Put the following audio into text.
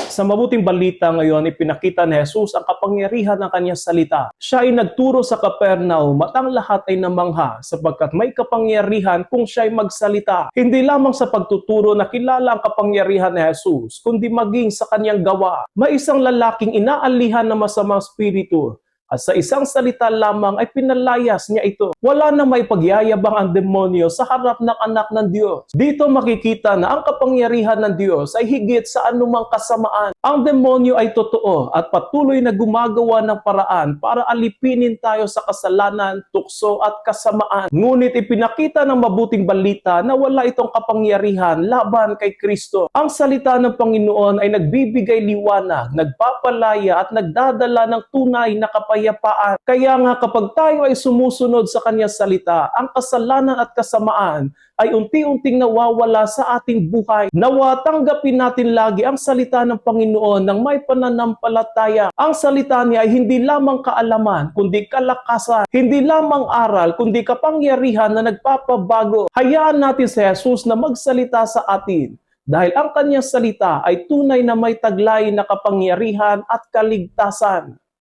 Sa mabuting balita ngayon, ipinakita ni Jesus ang kapangyarihan ng kanyang salita. Siya ay nagturo sa Capernaum at ang lahat ay namangha sapagkat may kapangyarihan kung siya ay magsalita. Hindi lamang sa pagtuturo na kilala ang kapangyarihan ni Jesus, kundi maging sa kanyang gawa. May isang lalaking inaalihan ng masamang spiritu. At sa isang salita lamang ay pinalayas niya ito. Wala na may pagyayabang ang demonyo sa harap ng anak ng Diyos. Dito makikita na ang kapangyarihan ng Diyos ay higit sa anumang kasamaan. Ang demonyo ay totoo at patuloy na gumagawa ng paraan para alipinin tayo sa kasalanan, tukso at kasamaan. Ngunit ipinakita ng mabuting balita na wala itong kapangyarihan laban kay Kristo. Ang salita ng Panginoon ay nagbibigay liwanag, nagpapalaya at nagdadala ng tunay na kapayapaan. Kaya nga kapag tayo ay sumusunod sa kanyang salita, ang kasalanan at kasamaan ay unti-unting nawawala sa ating buhay. Nawa tanggapin natin lagi ang salita ng Panginoon ng may pananampalataya. Ang salita niya ay hindi lamang kaalaman, kundi kalakasan. Hindi lamang aral, kundi kapangyarihan na nagpapabago. Hayaan natin si Jesus na magsalita sa atin. Dahil ang kanyang salita ay tunay na may taglay na kapangyarihan at kaligtasan.